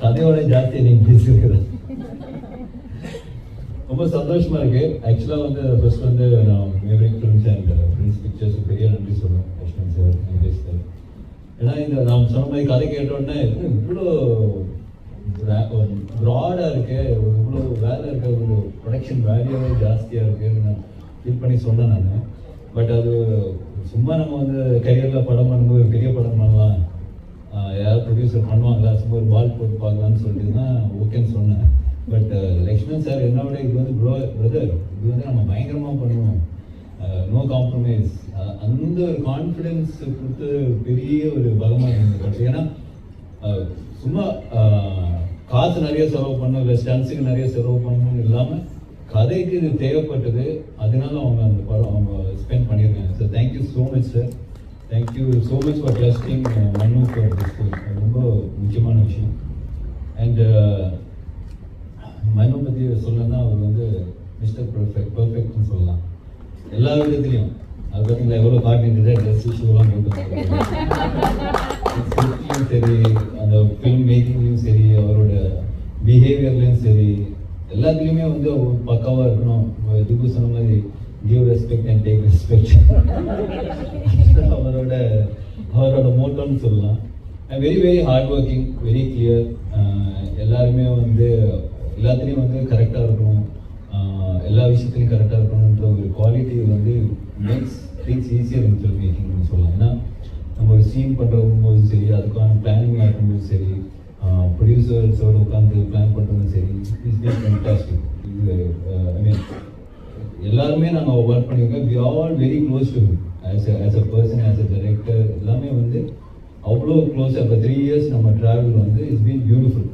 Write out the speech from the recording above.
கதையோட ஜாஸ்தி நீங்கள் பேசியிருக்கிறது ரொம்ப சந்தோஷமா இருக்கு. ஆக்சுவலாக வந்து ஃபர்ஸ்ட் வந்து நான் Maverick films and friends pictures பெரிய நன்றி சொல்லுவேன் லக்ஷ்மண் சார், வெங்கடேஷ் சார். ஏன்னா இந்த நான் சொன்ன மாதிரி கதை கேட்டோடனே இவ்வளோ ப்ராடாக இருக்கு, இவ்வளோ வேலை இருக்க, ஒரு ப்ரொடக்ஷன் வேல்யூவே ஜாஸ்தியாக இருக்குன்னு நான் ஃபீல் பண்ணி சொன்னேன் நான். பட் அது சும்மா நம்ம வந்து கரியரில் படம் பண்ணும்போது பெரிய படம் பண்ணலாம், யாராவது ப்ரொடியூசர் பண்ணுவாங்களா, சும்மா ஒரு வால் போட்டு பார்க்கலான்னு சொல்லிட்டு தான் ஓகேன்னு சொன்னேன். பட் லக்ஷ்மண் சார் என்னோட இது வந்து பிரதர், இது வந்து நம்ம பயங்கரமாக பண்ணுவோம், நோ காம்ப்ரமைஸ், அந்த ஒரு கான்ஃபிடென்ஸ் கொடுத்து பெரிய ஒரு பலமாக இருந்தது. ஏன்னா சும்மா காசு நிறைய செலவு பண்ணணும், இல்லை ஸ்டன்ஸுக்கு நிறைய செலவு பண்ணணும்னு இல்லாமல் கதைக்கு இது தேவைப்பட்டது, அதனால அவங்க அந்த படம் அவங்க ஸ்பெண்ட் பண்ணியிருக்காங்க. So thank you so much sir, thank you so much for trusting Mannu for this film. ரொம்ப முக்கியமான விஷயம். அண்ட் மனு பற்றி சொல்லணும்னா அவர் வந்து மிஸ்டர் பர்ஃபெக்ட்னு சொல்லலாம் எல்லா விதத்துலையும். அதை பார்த்தீங்களா எவ்வளோ கார்டினேட்டர் ட்ரெஸ் ஷூலாம் போட்டு சரி, அந்த ஃபிலிம் மேக்கிங்லேயும் சரி, அவரோட பிஹேவியர்லேயும் சரி, எல்லாத்துலேயுமே வந்து பக்காவாக இருக்கணும். இதுக்கு சொன்ன மாதிரி give respect and take respect அவரோட மோட்டோன்னு சொல்லலாம். Very very hard working, very clear. எல்லாருமே வந்து எல்லாத்துலேயும் வந்து கரெக்டாக இருக்கணும், எல்லா விஷயத்துலையும் கரெக்டாக இருக்கணுன்ற ஒரு குவாலிட்டி வந்து makes things easier in film மேக்கிங்னு சொல்லலாம். ஏன்னா நம்ம ஒரு சீன் பண்ணுறபோது சரி, அதுக்கான பிளானிங் ஆகும்போது சரி, ப்ரொடியூசர்ஸோடு உட்காந்து பிளான் பண்ணுறதும் சரி, இட்ஸ் பீன் ஃபேன்டாஸ்டிக். இது ஐ மீன் எல்லாருமே நாங்கள் ஒர்க் பண்ணியிருக்கோம். We all very close to him as a person, as a director, எல்லாமே வந்து அவ்வளோ க்ளோஸாக. இப்போ 3 years நம்ம ட்ராவல் வந்து இட்ஸ் பீன் பியூட்டிஃபுல்.